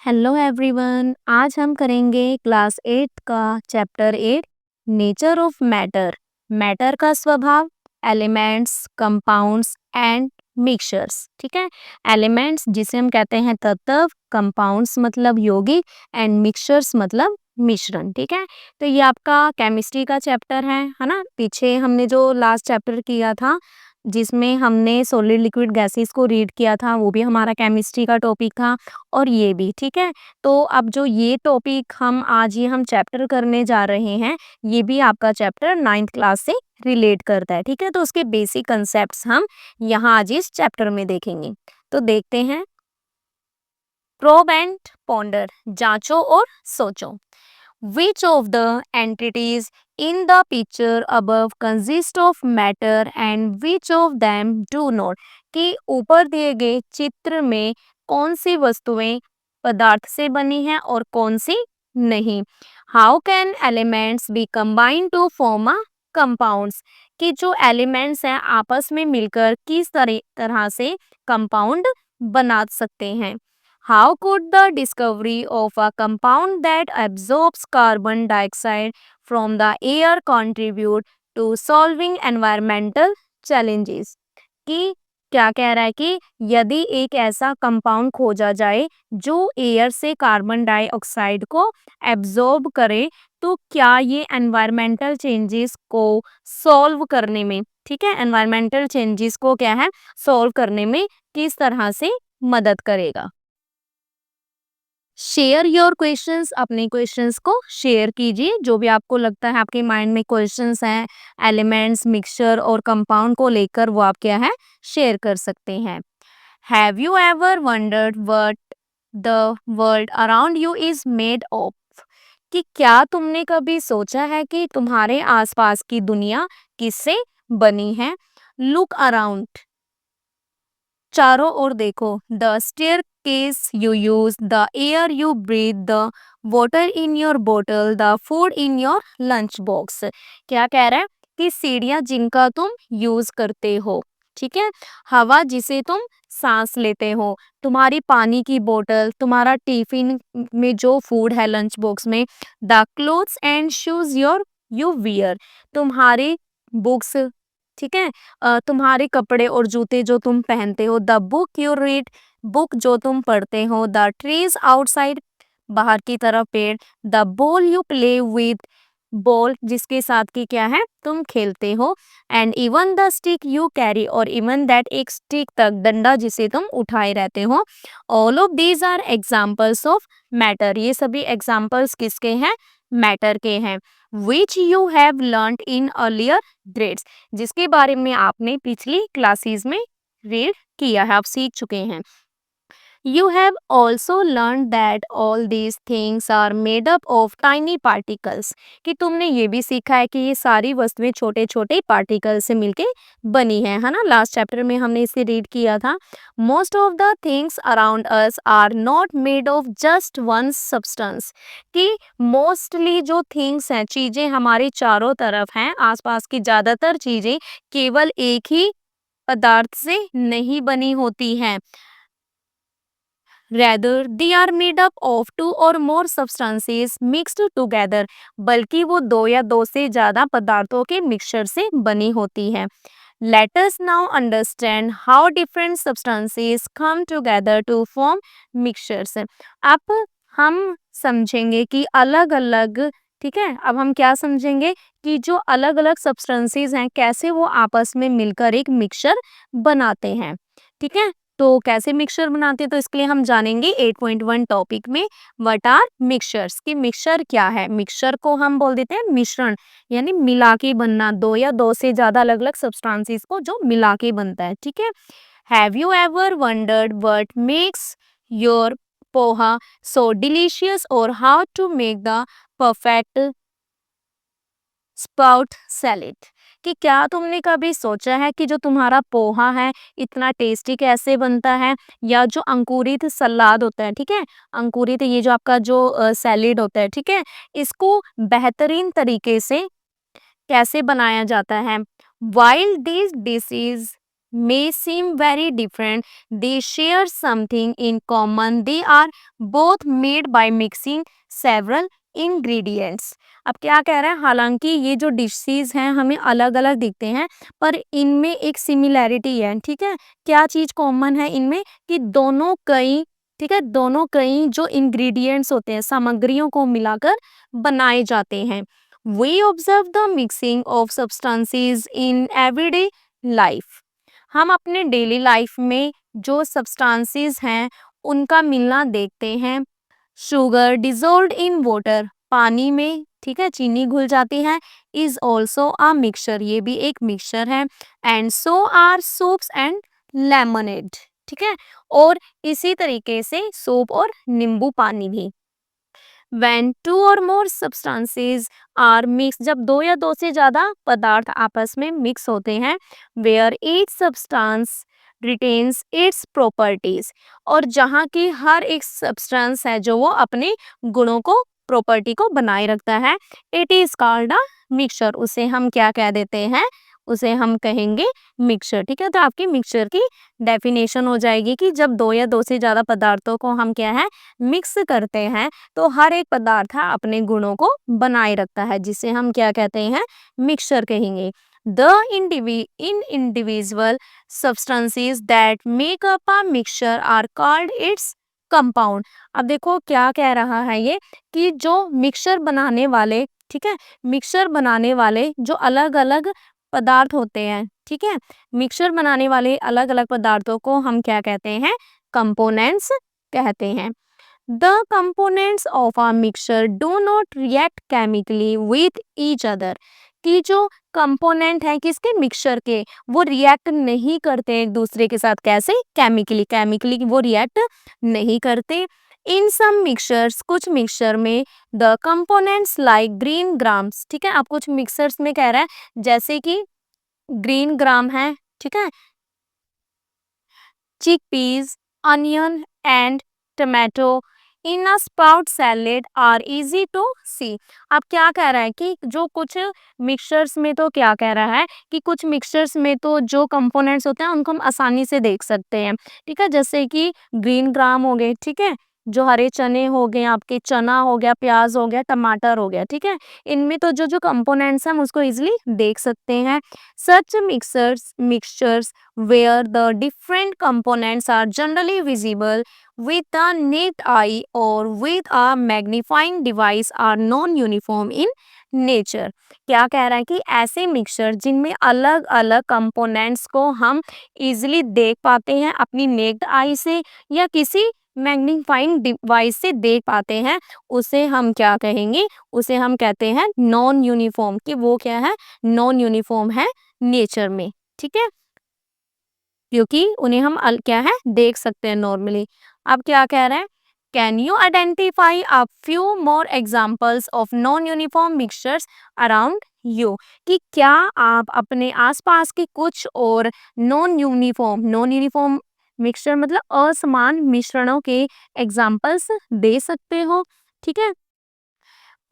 Hello everyone, आज हम करेंगे क्लास 8 का chapter 8 nature of matter. Matter का स्वभाव, एलिमेंट्स, कंपाउंड्स एंड मिक्सचर्स। ठीक है। एलिमेंट्स जिसे हम कहते हैं तत्व, कंपाउंड्स मतलब यौगिक एंड मिक्सचर्स मतलब मिश्रण। ठीक है। तो ये आपका केमिस्ट्री का चैप्टर है ना। पीछे हमने जो लास्ट चैप्टर किया था जिसमें हमने सॉलिड लिक्विड गैसेस को रीड किया था, वो भी हमारा केमिस्ट्री का टॉपिक था और ये भी। ठीक है। तो अब जो ये टॉपिक हम चैप्टर करने जा रहे हैं, ये भी आपका चैप्टर 9th क्लास से रिलेट करता है। ठीक है। तो उसके बेसिक कंसेप्ट्स हम यहाँ आज इस चैप्टर में देखेंगे। तो देखते हैं। प्रोब एंड पॉन्डर, जांचो और सोचो। Which of the entities in the picture above consist of matter and which of them do not? कि ऊपर दिए गए चित्र में कौन सी वस्तुएं पदार्थ से बनी हैं और कौन सी नहीं। How can elements be combined to form a compounds? कि जो एलिमेंट्स हैं आपस में मिलकर किस तरह से कंपाउंड बना सकते हैं। How could the discovery of a compound that absorbs carbon dioxide from the air contribute to solving environmental challenges? कि क्या कह रहा है कि यदि एक ऐसा कंपाउंड खोजा जाए जो एयर से कार्बन डाइऑक्साइड को एब्जॉर्ब करे, तो क्या ये एनवायरमेंटल चेंजेस को सॉल्व करने में, ठीक है, एनवायरमेंटल चेंजेस को क्या है सॉल्व करने में किस तरह से मदद करेगा। शेयर योर क्वेश्चंस, अपने क्वेश्चंस को शेयर कीजिए। जो भी आपको लगता है आपके माइंड में क्वेश्चंस हैं एलिमेंट्स, मिक्सचर और कंपाउंड को लेकर, वो आप क्या है शेयर कर सकते हैं। Have you ever wondered what the world around you is made of? कि क्या तुमने कभी सोचा है कि तुम्हारे आसपास की दुनिया किससे बनी है। लुक अराउंड, चारों ओर देखो। The staircase you use, the air you breathe, the water in your बोतल, the food in your lunch box. क्या कह रहा है कि सीढ़ियां जिनका तुम यूज करते हो, ठीक है, हवा जिसे तुम सांस लेते हो, तुम्हारी पानी की बोतल, तुम्हारा टिफिन में जो फूड है लंच बॉक्स में, the clothes and shoes your you wear, तुम्हारे बुक्स, ठीक है, तुम्हारे कपड़े और जूते जो तुम पहनते हो, the book you read, book जो तुम पढ़ते हो, द ट्रीज आउटसाइड, बाहर की तरफ पेड़, the ball you play with, ball जिसके साथ की क्या है तुम खेलते हो, and even the stick you carry, और इवन दैट एक स्टिक तक, डंडा जिसे तुम उठाए रहते हो। All of these are examples of matter, ये सभी एग्जाम्पल्स किसके हैं मैटर के हैं। Which you have learned in earlier grades, जिसके बारे में आपने पिछली क्लासेस में रीड किया है, आप सीख चुके हैं। You have also learned that all these things are made up of tiny particles, कि तुमने ये भी सीखा है कि ये सारी वस्तुएं छोटे छोटे पार्टिकल से मिलके बनी है ना। लास्ट चैप्टर में हमने इसे रीड किया था। Most of the things around us are not made of just one substance, कि मोस्टली जो थिंग्स हैं, चीजें हमारे चारों तरफ हैं, आसपास की ज्यादातर चीजें केवल एक ही पदार्थ से नहीं बनी होती हैं। Rather, they are made up of two or more substances mixed together, बल्कि वो दो या दो से ज्यादा पदार्थों के मिक्सचर से बनी होती है। Let us now understand how different substances come together to form mixtures. अब हम समझेंगे कि अलग अलग, ठीक है, अब हम क्या समझेंगे कि जो अलग अलग सब्सटेंसेस हैं कैसे वो आपस में मिलकर एक मिक्सचर बनाते हैं। ठीक है। तो कैसे मिक्सचर बनाते हैं, तो इसके लिए हम जानेंगे 8.1 टॉपिक में व्हाट आर मिक्सचर्स, कि मिक्सचर क्या है। मिक्सचर को हम बोल देते हैं मिश्रण, यानी मिला के बनना, दो या दो से ज्यादा अलग अलग सब्सटेंसेस को जो मिला के बनता है। ठीक है। Have you ever wondered what makes your poha so delicious और how to make the perfect sprout salad, कि क्या तुमने कभी सोचा है कि जो तुम्हारा पोहा है इतना टेस्टी कैसे बनता है, या जो अंकुरित सलाद होता है, ठीक है, अंकुरित ये जो आपका जो सैलेड होता है, ठीक है, इसको बेहतरीन तरीके से कैसे बनाया जाता है। While this dishes may seem very different, they share something in common. They are both made by mixing several ingredients. अब क्या कह रहा है, हालांकि ये जो डिशेज हैं हमें अलग अलग दिखते हैं पर इनमें एक सिमिलैरिटी है, ठीक है। क्या चीज कॉमन है इनमें कि दोनों कई, ठीक है, दोनों कई जो इंग्रेडिएंट्स होते हैं, सामग्रियों को मिलाकर बनाए जाते हैं। We observe the mixing of substances in everyday life. हम अपने डेली लाइफ में जो सब्सटेंसेस हैं उनका मिलना देखते हैं। शुगर डिजोल्व्ड इन वाटर, पानी में, ठीक है, चीनी घुल जाती है, इज ऑल्सो अ मिक्सचर, ये भी एक मिक्सचर है। And so are soups and lemonade, ठीक है, और इसी तरीके से सूप और नींबू पानी भी। When two or more substances are mixed, जब दो या दो से ज्यादा पदार्थ आपस में मिक्स होते हैं, where each substance retains its properties, और जहाँ की हर एक सब्सटेंस है जो वो अपने गुणों को, प्रॉपर्टी को बनाए रखता है, it is called a mixture. उसे हम क्या कह देते हैं, उसे हम कहेंगे मिक्सचर, ठीक है। तो आपकी मिक्सचर की डेफिनेशन हो जाएगी कि जब दो या दो से ज्यादा पदार्थों को हम क्या है, मिक्स करते हैं, तो हर एक पदार्थ अपने गुणों को बनाए रखता है, जिसे हम क्या कहते हैं, मिक्सचर कहेंगे। The individual substances that make up a mixture are called its compound। अब देखो क्या कह रहा है ये कि जो मिक्सचर बनाने वाले, ठीक है, मिक्सचर बनाने वाले जो अलग अलग पदार्थ होते हैं, ठीक है, मिक्सचर बनाने वाले अलग अलग पदार्थों को हम क्या कहते हैं, कंपोनेंट्स कहते हैं। The components of a mixture do not react chemically with each other। कि जो कंपोनेंट है किसके, मिक्सचर के, वो रिएक्ट नहीं करते एक दूसरे के साथ, कैसे, केमिकली, केमिकली वो रिएक्ट नहीं करते। इन सम मिक्सचर्स, कुछ मिक्सचर में, the components like green grams, ठीक है, अब कुछ मिक्सचर्स में कह रहा है जैसे कि ग्रीन ग्राम है, ठीक है, chickpeas, onion and tomato in a sprout salad are easy to see। अब क्या कह रहा है कि जो कुछ मिक्सचर्स में, तो क्या कह रहा है कि कुछ मिक्सचर्स में तो जो कंपोनेंट्स होते हैं उनको हम आसानी से देख सकते हैं, ठीक है, जैसे कि ग्रीन ग्राम हो गए, ठीक है, जो हरे चने हो गए, आपके चना हो गया, प्याज हो गया, टमाटर हो गया, ठीक है, इनमें तो जो जो कंपोनेंट्स हैं हम उसको इजिली देख सकते हैं। सच mixtures where the different components are generally visible with the naked eye or with a magnifying device are non-uniform in nature। क्या कह रहा है कि ऐसे मिक्सचर जिनमें अलग अलग कंपोनेंट्स को हम इजीली देख पाते हैं अपनी नेक्ड आई से या किसी मैग्नीफाइंग डिवाइस से देख पाते हैं, उसे हम क्या कहेंगे, उसे हम कहते हैं नॉन यूनिफॉर्म, कि वो क्या है, नॉन यूनिफॉर्म है नेचर में, ठीक है, क्योंकि उन्हें हम क्या है, देख सकते हैं नॉर्मली। अब क्या कह रहे हैं, can you identify a few more examples of non uniform mixtures around you, कि क्या आप अपने आसपास के कुछ और नॉन यूनिफॉर्म मिक्सचर मतलब असमान मिश्रणों के एग्जांपल्स दे सकते हो, ठीक है।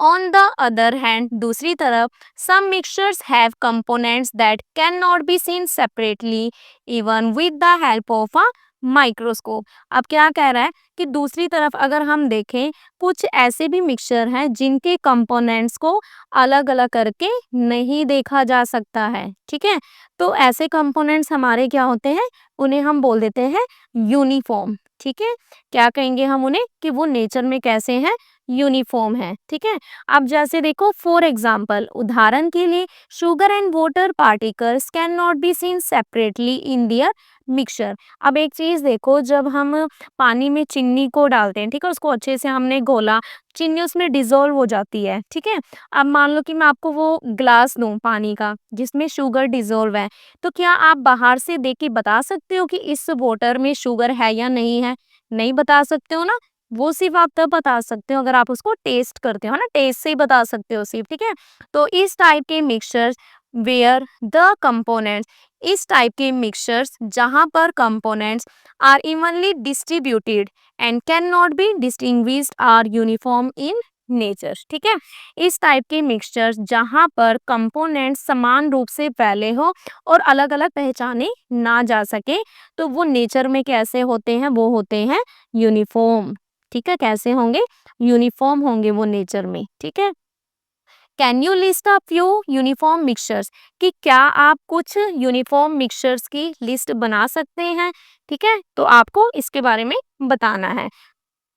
On the other hand, दूसरी तरफ, some mixtures have components that cannot be seen separately even with the help of a microscope. अब क्या कह रहा है कि दूसरी तरफ अगर हम देखें, कुछ ऐसे भी मिक्सचर हैं जिनके कंपोनेंट्स को अलग अलग करके नहीं देखा जा सकता है, ठीक है, तो ऐसे कंपोनेंट्स हमारे क्या होते हैं, उन्हें हम बोल देते हैं यूनिफॉर्म, ठीक है। क्या कहेंगे हम उन्हें कि वो नेचर में कैसे हैं, यूनिफॉर्म है, ठीक है। अब जैसे देखो, फॉर एग्जाम्पल, उदाहरण के लिए, sugar and water particles can not be seen separately in their mixture. अब एक चीज देखो, जब हम पानी में चीनी को डालते हैं, ठीक है, उसको अच्छे से हमने घोला, चीनी उसमें डिजोल्व हो जाती है, ठीक है। अब मान लो कि मैं आपको वो ग्लास दूं पानी का जिसमें शुगर डिजोल्व है, तो क्या आप बाहर से देख के बता सकते हो कि इस वाटर में शुगर है या नहीं है, नहीं बता सकते हो ना। वो सिर्फ आप तब बता सकते हो अगर आप उसको टेस्ट करते हो ना, टेस्ट से ही बता सकते हो सिर्फ, ठीक है। तो इस टाइप के मिक्सचर्स वेयर द कंपोनेंट्स, इस टाइप के मिक्सचर्स जहां पर components are evenly distributed and can not be distinguished are uniform in nature, ठीक है। इस टाइप के मिक्सचर्स जहाँ पर कंपोनेंट्स समान रूप से फैले हो और अलग अलग पहचाने ना जा सके, तो वो नेचर में कैसे होते हैं, वो होते हैं यूनिफॉर्म, ठीक है। कैसे होंगे, यूनिफॉर्म होंगे वो नेचर में, ठीक है। Can you list a few uniform mixtures, कि क्या आप कुछ यूनिफॉर्म मिक्सचर्स की लिस्ट बना सकते हैं, ठीक है। तो आपको इसके बारे में बताना है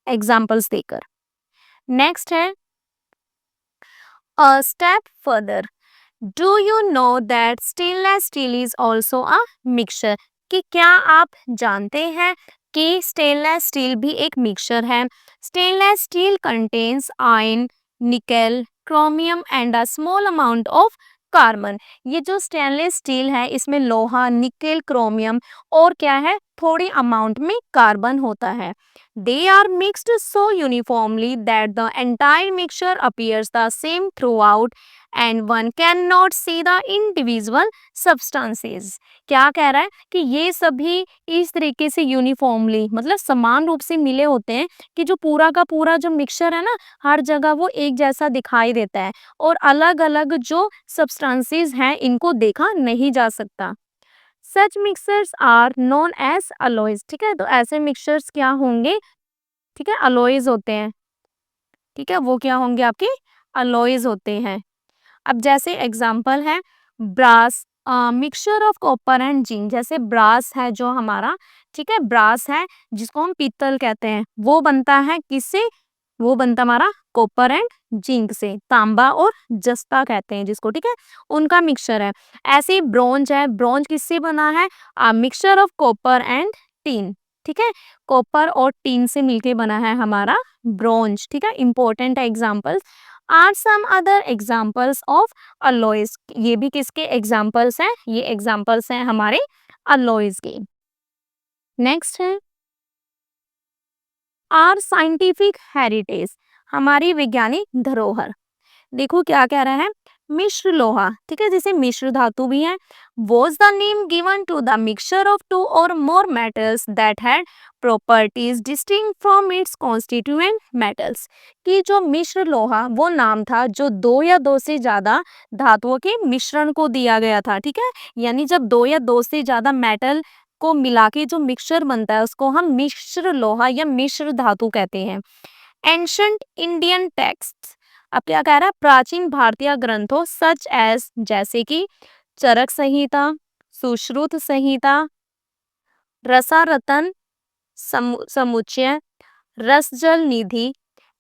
एग्जाम्पल्स देकर। नेक्स्ट है a step further. Do you know that stainless steel is also a mixture? कि क्या आप जानते हैं कि स्टेनलेस स्टील भी एक मिक्सचर है। Stainless steel contains iron, nickel, chromium and a small amount of carbon. ये जो स्टेनलेस स्टील है इसमें लोहा, निकेल, क्रोमियम और क्या है, थोड़ी अमाउंट में कार्बन होता है। They are mixed so uniformly that the entire mixture appears the same throughout and one cannot see the individual substances. क्या कह रहा है कि ये सभी इस तरीके से यूनिफॉर्मली मतलब समान रूप से मिले होते हैं कि जो पूरा का पूरा जो मिक्सचर है ना, हर जगह वो एक जैसा दिखाई देता है और अलग अलग जो सब्सटेंसेस हैं इनको देखा नहीं जा सकता। Such mixtures are known as alloys, ठीक है। तो ऐसे मिक्सचर्स क्या होंगे, ठीक है, अलॉयज होते हैं, ठीक है। वो क्या होंगे, आपके अलॉयज होते हैं। अब जैसे एग्जांपल है brass, mixture of copper and zinc. जैसे ब्रास है जो हमारा, ठीक है, ब्रास है जिसको हम पीतल कहते हैं, वो बनता है किससे, वो बनता हमारा कॉपर एंड जिंक से। तांबा और जस्ता कहते हैं जिसको, ठीक है, उनका मिक्सचर है। ऐसे ही ब्रोंज है, ब्रोंज किससे बना है, mixture of copper and teen, ठीक है। कॉपर और टीन से मिलके बना है हमारा ब्रोंज, ठीक है। Important examples are some other examples of alloys. ये भी किसके एग्जांपल्स हैं, ये एग्जांपल्स हैं हमारे अलॉयज के। नेक्स्ट है आर साइंटिफिक हेरिटेज, हमारी वैज्ञानिक धरोहर। देखो क्या कह रहा है, मिश्र लोहा, ठीक है, जैसे मिश्र धातु भी है। was the name given to the mixture of two or more metals that had properties distinct from its constituent metals। कि जो मिश्र लोहा वो नाम था जो दो या दो से ज्यादा धातुओं के मिश्रण को दिया गया था, ठीक है। यानी जब दो या दो से ज्यादा मेटल को मिला के जो मिक्सचर बनता है उसको हम मिश्र लोहा या मिश्र धातु कहते हैं। एंशंट इंडियन टेक्स्ट, अब क्या कह रहा है, प्राचीन भारतीय ग्रंथों सच एज जैसे कि चरक संहिता, Sushruta Samhita, Rasaratna Samuchchaya, Rasajala Nidhi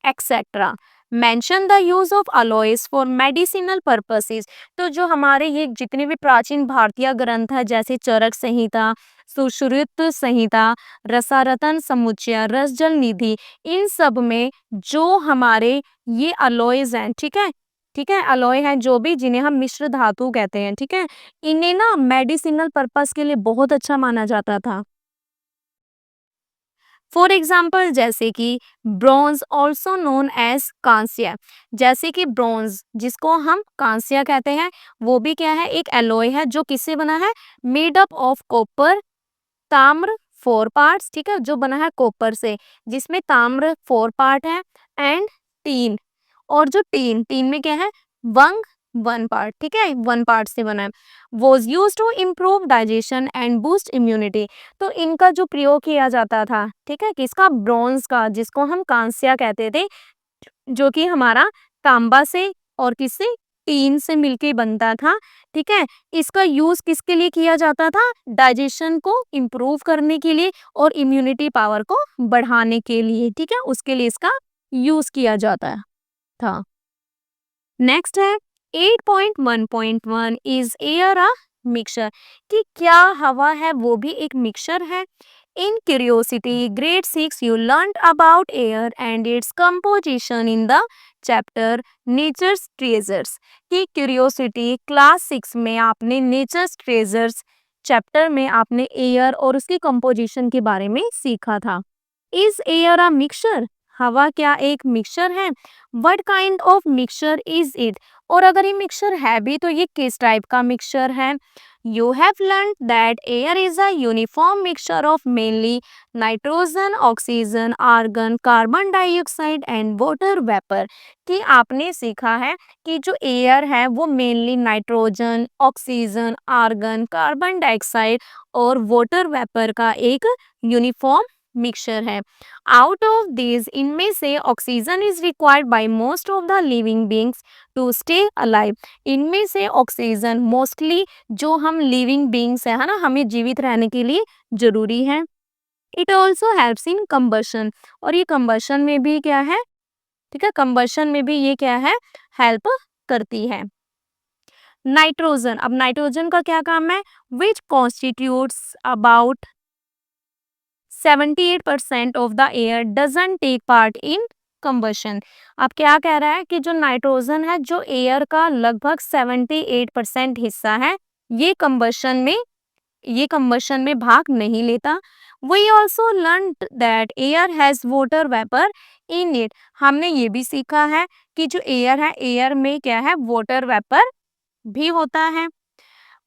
etcetera mention the use of alloys for medicinal purposes. तो जो हमारे ये जितने भी प्राचीन भारतीय ग्रंथ है जैसे चरक संहिता, सुश्रुत संहिता, रसारतन समुच्चय, रसजल निधि, इन सब में जो हमारे ये अलॉयज हैं, ठीक है, ठीक है, अलॉय हैं जो भी जिन्हें हम मिश्र धातु कहते हैं, ठीक है, इन्हें ना मेडिसिनल पर्पस के लिए बहुत अच्छा माना जाता था। फॉर एग्जाम्पल जैसे कि ब्रॉन्ज ऑल्सो नोन एज कांस्य, जैसे कि ब्रॉन्ज जिसको हम कांस्य कहते हैं वो भी क्या है, एक एलॉय है जो किससे बना है, मेड अप ऑफ कॉपर, ताम्र फोर पार्ट्स, ठीक है, जो बना है कॉपर से जिसमें ताम्र फोर पार्ट है एंड टीन, और जो टीन टीन में क्या है, वंग वन पार्ट, ठीक है, वन पार्ट से बना है। Was use to improve digestion and boost immunity. तो इनका जो प्रयोग किया जाता था, ठीक है, किसका, ब्रॉन्ज का जिसको हम कांस्य कहते थे, जो कि हमारा तांबा से और किससे, टीन से मिलके बनता था, ठीक है। इसका यूज किसके लिए किया जाता था, डाइजेशन को इम्प्रूव करने के लिए और इम्यूनिटी पावर को बढ़ाने के लिए, ठीक है, उसके लिए इसका यूज किया जाता था। नेक्स्ट है 8.1.1 इज एयर अ मिक्सचर, कि क्या हवा है वो भी एक मिक्सचर है। In curiosity grade 6 you learn about air and its composition in the chapter nature's treasures. कि क्यूरियोसिटी क्लास 6 में आपने नेचर्स ट्रेजर्स चैप्टर में आपने एयर और उसकी कंपोजिशन के बारे में सीखा था। इज एयर अ मिक्सचर, हवा क्या एक मिक्सचर है? What kind of mixture is it? और अगर ये मिक्सचर है भी तो ये किस टाइप का मिक्सचर है? You have learned that air is a uniform mixture of mainly nitrogen, oxygen, argon, carbon dioxide and water vapor। कि आपने सीखा है कि जो एयर है वो mainly nitrogen, oxygen, argon, carbon dioxide और वाटर वेपर का एक यूनिफॉर्म मिक्सचर है। आउट ऑफ दिस इनमें से oxygen is required by most of the living beings to stay alive. इनमें से ऑक्सीजन मोस्टली जो हम लिविंग बींग्स है ना, हमें जीवित रहने के लिए जरूरी है। It also helps in combustion, और ये कंबशन में भी क्या है, ठीक है, कंबशन में भी ये क्या है, हेल्प करती है। नाइट्रोजन, अब नाइट्रोजन का क्या काम है? Which constitutes about 78% of the air doesn't take part in combustion. अब क्या कह रहा है कि जो नाइट्रोजन है जो एयर का लगभग 78% हिस्सा है, ये कंबशन में भाग नहीं लेता। We also learn that air has water vapour in it. हमने ये भी सीखा है कि जो एयर है, एयर में क्या है, वाटर वेपर भी होता है।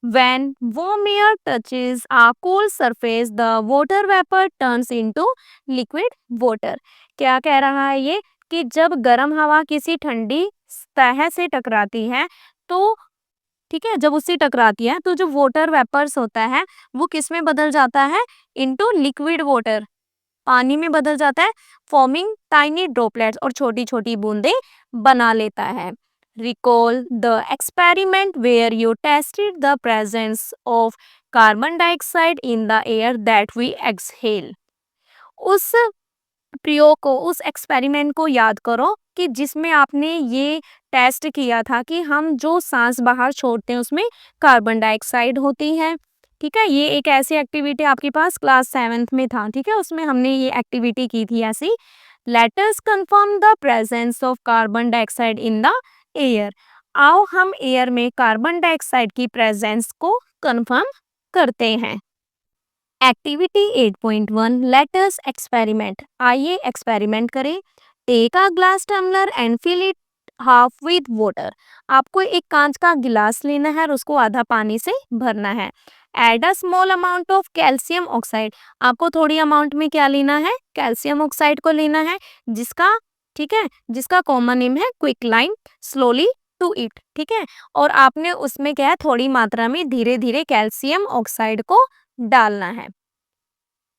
When warm air touches a cool surface, the water vapor turns into liquid water। क्या कह रहा है ये कि जब गर्म हवा किसी ठंडी सतह से टकराती है तो, ठीक है, जब उससे टकराती है तो जो वाटर वेपर्स होता है वो किस में बदल जाता है? इनटू लिक्विड वाटर, पानी में बदल जाता है, फॉर्मिंग टाइनी ड्रॉपलेट्स, और छोटी छोटी बूंदें बना लेता है। Recall the experiment where you tested the presence of carbon dioxide in the air that we exhale। उस प्रयोग को, उस एक्सपेरिमेंट को याद करो कि जिसमें आपने ये टेस्ट किया था कि हम जो सांस बाहर छोड़ते हैं उसमें कार्बन डाइऑक्साइड होती है। ठीक है, ये एक ऐसी एक्टिविटी आपके पास क्लास 7th में था, ठीक है, उसमें हमने ये एक्टिविटी की थी ऐसी। Let us confirm the presence of carbon dioxide in the air. आओ हम एयर में कार्बन डाइऑक्साइड की प्रेजेंस को कंफर्म करते हैं। Activity 8.1 let us experiment. आइए एक्सपेरिमेंट करें। Take a glass tumbler and fill it half with water. आपको एक कांच का गिलास लेना है और उसको आधा पानी से भरना है। Add a small amount of calcium oxide. आपको थोड़ी अमाउंट में क्या लेना है? कैल्शियम ऑक्साइड को लेना है, जिसका, ठीक है, जिसका कॉमन नेम है क्विकलाइन। स्लोली टू इट, ठीक है, और आपने उसमें क्या है, थोड़ी मात्रा में धीरे धीरे कैल्शियम ऑक्साइड को डालना है।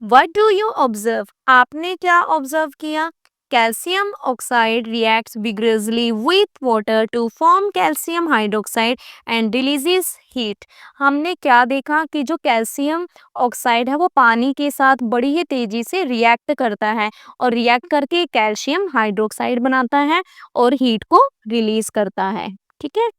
What do you observe? आपने क्या ऑब्जर्व किया? Calcium oxide reacts vigorously with water to form calcium hydroxide and releases heat। हमने क्या देखा कि जो कैल्शियम ऑक्साइड है वो पानी के साथ बड़ी ही तेजी से रिएक्ट करता है और रिएक्ट करके कैल्शियम हाइड्रोक्साइड बनाता है और हीट को रिलीज करता है। ठीक है,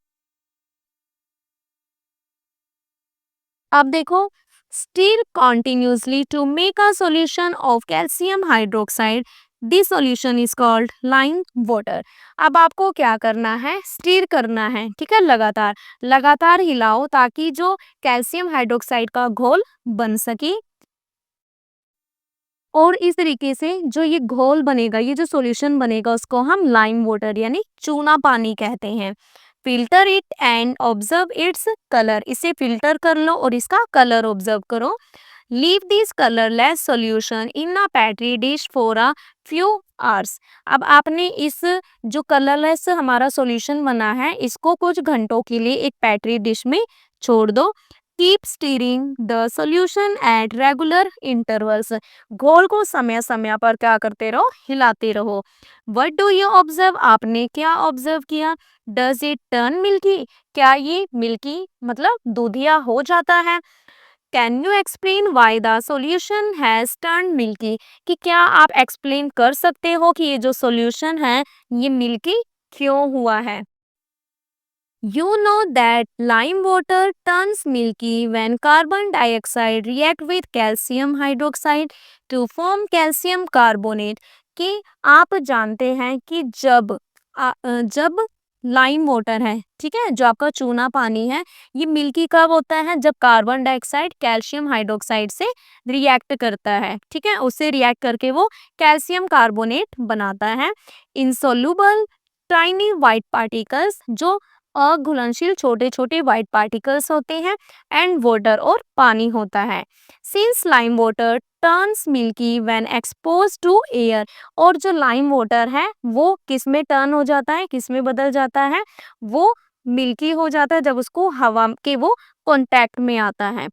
अब देखो, stir continuously to make a solution of calcium hydroxide। This solution is called lime water। अब आपको क्या करना है? स्टीर करना है, ठीक है, लगातार लगातार हिलाओ ताकि जो कैल्शियम हाइड्रोक्साइड का घोल बन सके। और इस तरीके से जो ये घोल बनेगा, ये जो सॉल्यूशन बनेगा, उसको हम लाइम वाटर यानी चूना पानी कहते हैं। Filter it and observe its colour. इसे फिल्टर कर लो और इसका कलर ऑब्जर्व करो। Leave this colourless solution in a petri dish for a few hours. अब आपने इस जो कलरलेस हमारा सॉल्यूशन बना है, इसको कुछ घंटों के लिए एक पेट्री डिश में छोड़ दो। Keep steering the solution at regular intervals. घोल को समय समय पर क्या करते रहो? हिलाते रहो। What do you observe? आपने क्या ऑब्जर्व किया? Does it turn milky? क्या ये मिल्की मतलब दूधिया हो जाता है? Can you explain why the solution has turn milky? कि क्या आप एक्सप्लेन कर सकते हो कि ये जो सॉल्यूशन है ये मिल्की क्यों हुआ है? You know that lime water turns milky when carbon dioxide react with calcium hydroxide to form calcium carbonate। कि आप जानते हैं कि जब लाइम वाटर है, ठीक है, जो आपका चूना पानी है, ये मिल्की कब होता है, जब कार्बन डाइऑक्साइड कैल्शियम हाइड्रोक्साइड से रिएक्ट करता है, ठीक है, उससे रिएक्ट करके वो कैल्शियम कार्बोनेट बनाता है। इनसोल्यूबल टाइनी वाइट पार्टिकल्स, जो अघुलनशील छोटे छोटे वाइट पार्टिकल्स होते हैं, एंड वाटर और पानी होता है। Since lime water turns milky when expose to air, और जो लाइम वाटर है वो किस में टर्न हो जाता है, किस में बदल जाता है, वो मिल्की हो जाता है जब उसको हवा के वो कांटेक्ट में आता है।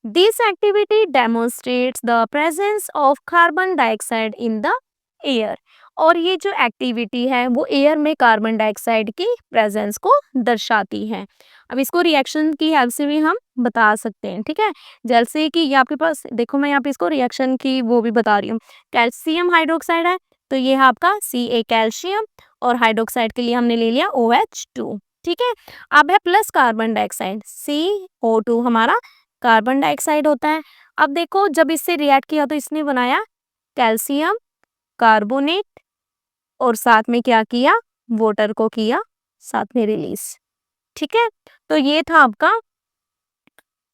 This activity demonstrates the presence of carbon dioxide in the air, और ये जो एक्टिविटी है वो एयर में कार्बन डाइऑक्साइड की प्रेजेंस को दर्शाती है। अब इसको रिएक्शन की हेल्प से भी हम बता सकते हैं, ठीक है, जैसे कि ये आपके पास देखो, मैं यहाँ पे इसको रिएक्शन की वो भी बता रही हूँ। कैल्शियम हाइड्रोक्साइड है तो ये है आपका Ca कैल्शियम, और हाइड्रोक्साइड के लिए हमने ले लिया OH2, ठीक है। अब है प्लस कार्बन डाइऑक्साइड, CO2 हमारा कार्बन डाइऑक्साइड होता है। अब देखो, जब इससे रिएक्ट किया तो इसने बनाया कैल्शियम कार्बोनेट, और साथ में क्या किया, वाटर को किया साथ में रिलीज, ठीक है। तो ये था आपका,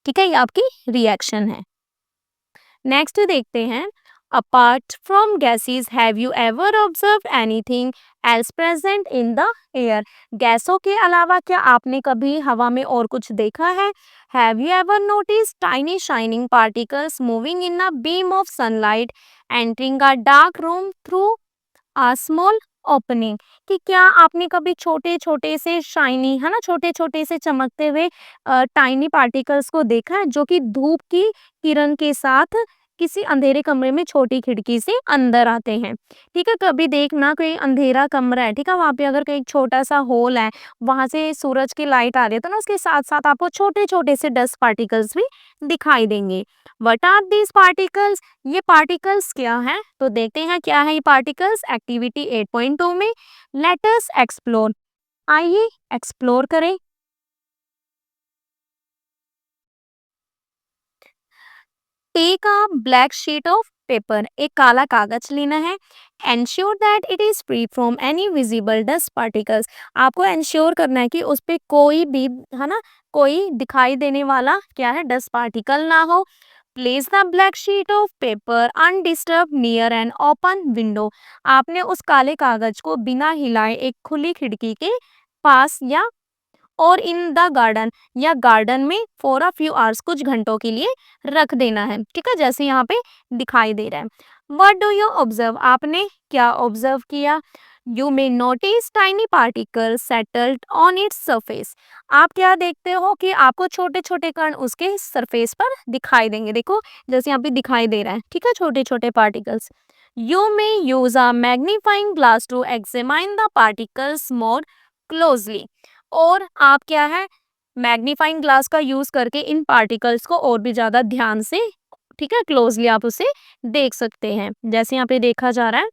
ठीक है, ये आपकी रिएक्शन है। नेक्स्ट देखते हैं, apart from gases have you ever observe anything else present in the air, गैसों के अलावा क्या आपने कभी हवा में और कुछ देखा है। Have you ever notice tiny shining particles moving in a beam of sunlight entering a dark room through a small opening, कि क्या आपने कभी छोटे छोटे से शाइनी, है ना, छोटे छोटे से चमकते हुए टाइनी पार्टिकल्स को देखा है, जो कि धूप की किरण के साथ किसी अंधेरे कमरे में छोटी खिड़की से अंदर आते हैं, ठीक है। कभी देखना, कोई अंधेरा कमरा है, ठीक है, वहां पे अगर कोई छोटा सा होल है, वहां से सूरज की लाइट आ रही है, तो ना उसके साथ साथ आपको छोटे छोटे से डस्ट पार्टिकल्स भी दिखाई देंगे। व्हाट आर दीज पार्टिकल्स, ये पार्टिकल्स क्या हैं, तो देखते हैं क्या है ये पार्टिकल्स एक्टिविटी 8.2 में। लेट अस एक्सप्लोर, आइए एक्सप्लोर करें। Take a black sheet of paper, एक काला कागज लेना है। Ensure that it is free from any visible dust particles, आपको एंश्योर करना है कि उस पे कोई भी, है ना, कोई दिखाई देने वाला क्या है, डस्ट पार्टिकल ना हो। Place the black sheet of paper undisturbed near an open window, आपने उस काले कागज को बिना हिलाए एक खुली खिड़की के पास या और इन द गार्डन, या गार्डन में फॉर अ फ्यू आवर्स, कुछ घंटों के लिए रख देना है, ठीक है, जैसे यहाँ पे दिखाई दे रहा है। व्हाट डू यू ऑब्जर्व, आपने क्या ऑब्जर्व किया। You may notice tiny particle settled on its surface, आप क्या देखते हो कि आपको छोटे छोटे कण उसके सरफेस पर दिखाई देंगे, देखो जैसे यहाँ पे दिखाई दे रहा है, ठीक है, छोटे छोटे particles. You may use a magnifying glass to examine the particles more closely, और आप क्या है, मैग्नीफाइंग ग्लास का यूज करके इन पार्टिकल्स को और भी ज्यादा ध्यान से, ठीक है, क्लोजली आप उसे देख सकते हैं, जैसे यहाँ पे देखा जा रहा है।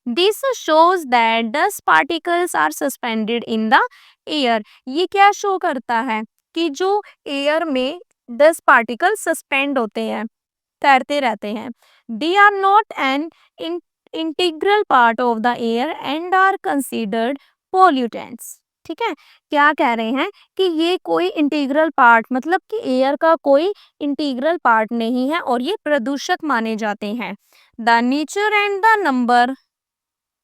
This shows that dust particles are suspended in the air, ये क्या शो करता है कि जो एयर में डस्ट पार्टिकल सस्पेंड होते हैं, तैरते रहते हैं। They are not an integral part of the air and are considered pollutants, ठीक है, क्या कह रहे हैं कि ये कोई इंटीग्रल पार्ट, मतलब कि एयर का कोई इंटीग्रल पार्ट नहीं है, और ये प्रदूषक माने जाते हैं। The nature and the number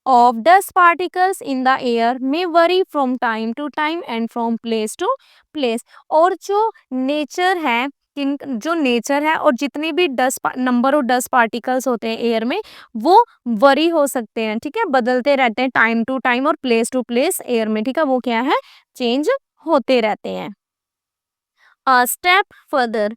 of dust particles in the air may vary from time to time and from place to place, और जो नेचर है, जो नेचर है और जितने भी dust number of dust particles होते हैं एयर में, वो वरी हो सकते हैं, ठीक है, बदलते रहते हैं टाइम टू टाइम और प्लेस टू प्लेस एयर में, ठीक है, वो क्या है, चेंज होते रहते हैं। A step further,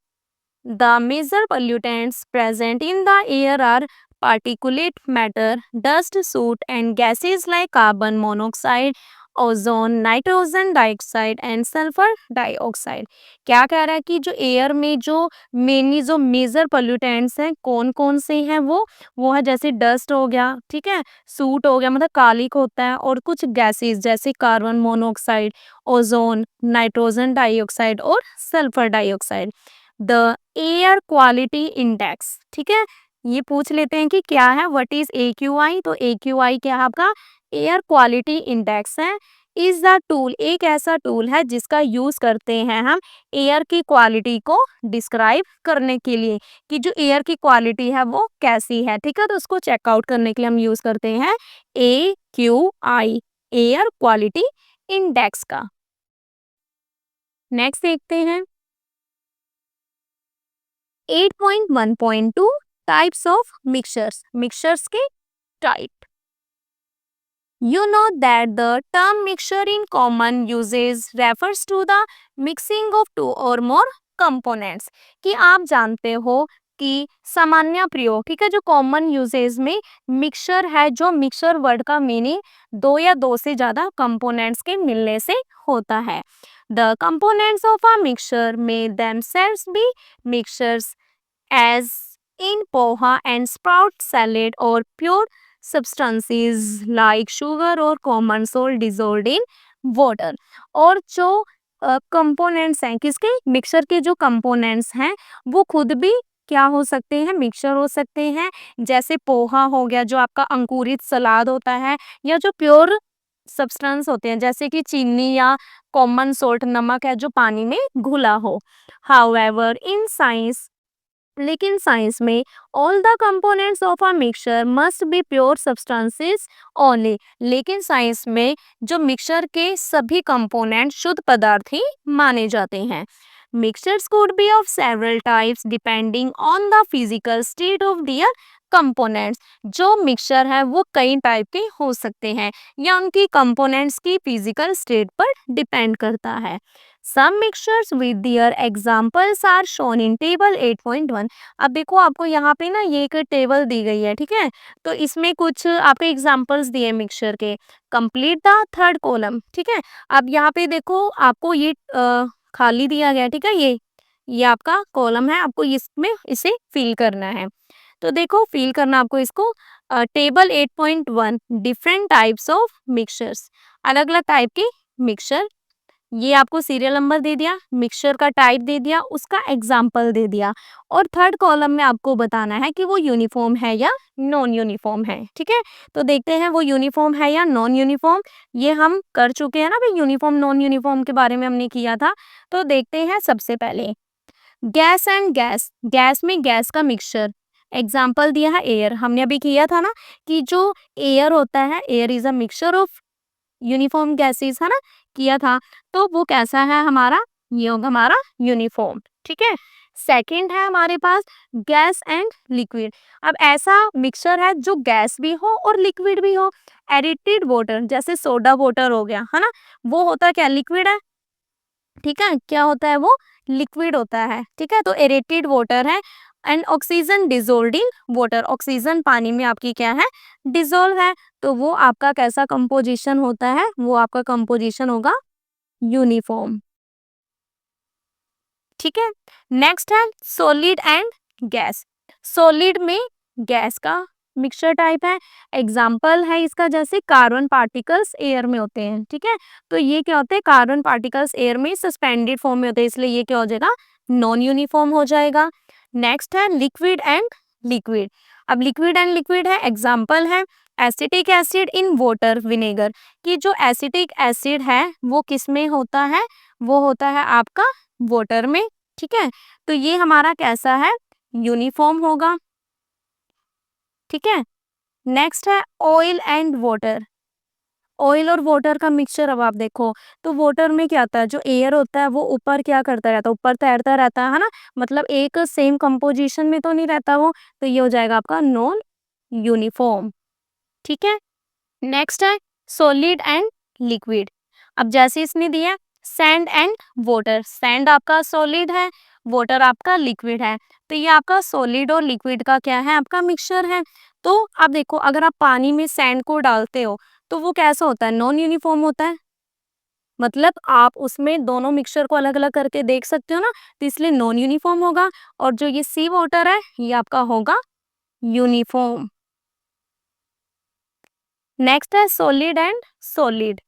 the major pollutants present in the air are particulate matter, dust, soot, and gases like carbon monoxide, ozone, nitrogen dioxide and sulphur dioxide. क्या कह रहा है कि जो एयर में जो मेनली जो मेजर पोल्यूटेंट्स हैं, कौन कौन से हैं, वो है जैसे डस्ट हो गया, ठीक है, सूट हो गया, मतलब कालिक होता है, और कुछ गैसेस जैसे carbon monoxide, ozone, nitrogen dioxide और sulphur dioxide. The air quality index, ठीक है, ये पूछ लेते हैं कि क्या है, व्हाट इज AQI, तो AQI क्या है आपका, एयर क्वालिटी इंडेक्स है। इज द टूल, एक ऐसा टूल है जिसका यूज करते हैं हम एयर की क्वालिटी को डिस्क्राइब करने के लिए, कि जो एयर की क्वालिटी है वो कैसी है। ठीक है, तो उसको चेकआउट करने के लिए हम यूज करते हैं AQI, एयर क्वालिटी इंडेक्स का। नेक्स्ट देखते हैं 8.1.2 टाइप्स ऑफ मिक्सचर्स, मिक्सचर्स के type. You know that the term mixture in common uses refers to the mixing of two or more components, कि आप जानते हो कि सामान्य प्रयोग, ठीक है, जो कॉमन यूजेज में मिक्सचर है, जो मिक्सचर वर्ड का मीनिंग दो या दो से ज्यादा कंपोनेंट्स के मिलने से होता है। The components of a mixture may themselves be mixtures as in poha and sprout salad, or pure substances like sugar or common salt dissolved in water। और जो कंपोनेंट्स हैं किसके, मिक्सचर के जो कंपोनेंट्स हैं वो खुद भी क्या हो सकते हैं, मिक्सचर हो सकते हैं। जैसे पोहा हो गया जो आपका अंकुरित सलाद होता है, या जो प्योर सब्सटेंस होते हैं जैसे कि चीनी या कॉमन सोल्ट नमक है जो पानी में घुला हो। हाउएवर इन साइंस, लेकिन साइंस में all the components of a mixture must be pure substances only, लेकिन साइंस में जो मिक्सचर के सभी कंपोनेंट शुद्ध पदार्थ ही माने जाते हैं। Mixtures could be of several types depending on the physical state of their components। जो मिक्सचर है वो कई टाइप के हो सकते हैं या उनकी कंपोनेंट्स की फिजिकल स्टेट पर डिपेंड करता है। Some mixtures with their examples are shown in table 8.1। अब देखो आपको यहाँ पे ना ये एक टेबल दी गई है, ठीक है, तो इसमें कुछ आपके एग्जांपल्स दिए मिक्सचर के। कंप्लीट द थर्ड कॉलम, ठीक है। अब यहाँ पे देखो आपको ये खाली दिया गया, ठीक है, ये आपका कॉलम है, आपको इसमें इसे फिल करना है। तो देखो फिल करना आपको इसको, table 8.1 different types of mixtures, अलग अलग टाइप के मिक्सचर, ये आपको सीरियल नंबर दे दिया, मिक्सचर का टाइप दे दिया, उसका एग्जाम्पल दे दिया, और थर्ड कॉलम में आपको बताना है कि वो यूनिफॉर्म है या नॉन यूनिफॉर्म है। ठीक है, तो देखते हैं वो यूनिफॉर्म है या नॉन यूनिफॉर्म। ये हम कर चुके हैं ना भाई, यूनिफॉर्म नॉन यूनिफॉर्म के बारे में हमने किया था। तो देखते हैं सबसे पहले गैस एंड गैस, गैस में गैस का मिक्सचर, एग्जाम्पल दिया है एयर, हमने अभी किया था ना कि जो एयर होता है, air is a mixture of uniform gases, है ना, किया था। तो वो कैसा है हमारा, ये होगा हमारा यूनिफॉर्म। ठीक है, सेकंड है हमारे पास गैस एंड लिक्विड। अब ऐसा मिक्सचर है जो गैस भी हो और लिक्विड भी हो। एडिटेड वाटर जैसे सोडा वाटर हो गया, है ना, वो होता क्या, लिक्विड है। ठीक है, क्या होता है वो, लिक्विड होता है। ठीक है, तो एरेटेड वाटर है। And oxygen dissolve in water, oxygen पानी में आपकी क्या है, डिजोल्व है। तो वो आपका कैसा कंपोजिशन होता है, वो आपका कंपोजिशन होगा यूनिफॉर्म। ठीक है, नेक्स्ट है सॉलिड एंड गैस। सॉलिड में गैस का मिक्सचर टाइप है, एग्जाम्पल है इसका जैसे कार्बन पार्टिकल्स एयर में होते हैं। ठीक है, तो ये क्या होते हैं, कार्बन पार्टिकल्स एयर में सस्पेंडेड फॉर्म में होते हैं, इसलिए ये क्या हो जाएगा, नॉन यूनिफॉर्म हो जाएगा। नेक्स्ट है लिक्विड एंड लिक्विड। अब लिक्विड एंड लिक्विड है, एग्जाम्पल है acetic acid in water vinegar, कि जो एसिटिक एसिड है वो किस में होता है, वो होता है आपका वाटर में। ठीक है, तो ये हमारा कैसा है, यूनिफॉर्म होगा। ठीक है, नेक्स्ट है ऑयल एंड वाटर। ऑयल और वाटर का मिक्सचर, अब आप देखो तो वाटर में क्या होता है, जो एयर होता है वो ऊपर क्या करता रहता है, ऊपर तैरता रहता है ना, मतलब एक सेम कंपोजिशन में तो नहीं रहता वो। तो ये हो जाएगा आपका नॉन यूनिफॉर्म। ठीक है, नेक्स्ट है सॉलिड एंड लिक्विड। अब जैसे इसने दिया सैंड एंड वाटर, सैंड आपका सॉलिड है, वाटर आपका लिक्विड है, तो ये आपका सॉलिड और लिक्विड का क्या है, आपका मिक्सचर है। तो अब देखो अगर आप पानी में सैंड को डालते हो तो वो कैसा होता है, नॉन यूनिफॉर्म होता है, मतलब आप उसमें दोनों मिक्सचर को अलग अलग करके देख सकते हो ना, तो इसलिए नॉन यूनिफॉर्म होगा। और जो ये सी वाटर है ये आपका होगा यूनिफॉर्म। नेक्स्ट है सॉलिड एंड सॉलिड।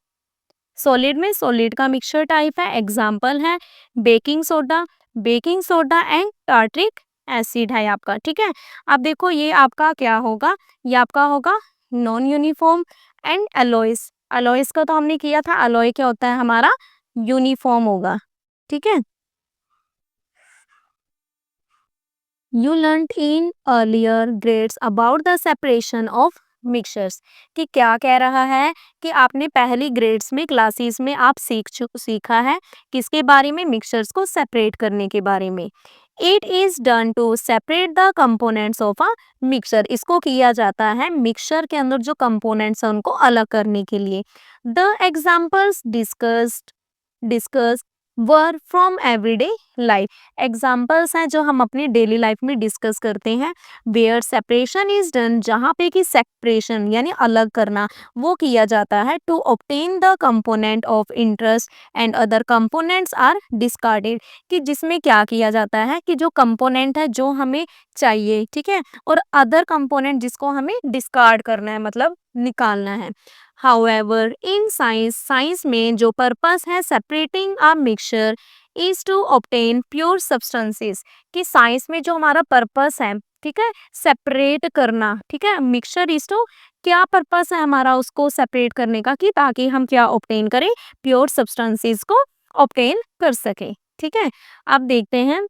सॉलिड में सॉलिड का मिक्सचर टाइप है, एग्जाम्पल है baking soda, baking soda and tartaric acid है आपका। ठीक है, अब देखो ये आपका क्या होगा, ये आपका होगा नॉन यूनिफॉर्म। एंड एलोइस, अलॉयस का तो हमने किया था, अलॉय क्या होता है हमारा, यूनिफॉर्म होगा, ठीक है। You learned in earlier grades about the separation of mixtures, कि क्या कह रहा है कि आपने पहली ग्रेड्स में क्लासेस में आप सीखा है किसके बारे में, मिक्सचर्स को सेपरेट करने के बारे में। It is done to separate the components of a mixture, इसको किया जाता है मिक्सचर के अंदर जो कंपोनेंट्स हैं उनको अलग करने के लिए। The examples discuss were from everyday life, examples हैं जो हम अपनी डेली लाइफ में डिस्कस करते हैं। वेयर सेपरेशन इज डन, जहाँ पे कि सेपरेशन यानी अलग करना वो किया जाता है। To obtain the component of interest and other components are discarded, कि जिसमें क्या किया जाता है कि जो कंपोनेंट है जो हमें चाहिए, ठीक है, और अदर कंपोनेंट जिसको हमें डिस्कार्ड करना है, मतलब निकालना है। However, in science, साइंस में जो पर्पस है separating a mixture is to obtain pure substances, कि साइंस में जो हमारा पर्पस है, ठीक है, सेपरेट करना, ठीक है, मिक्सचर इज टू, क्या पर्पस है हमारा उसको सेपरेट करने का, कि ताकि हम क्या ऑब्टेन करें, प्योर सब्सटेंसेस को ऑब्टेन कर सके, ठीक है। अब देखते हैं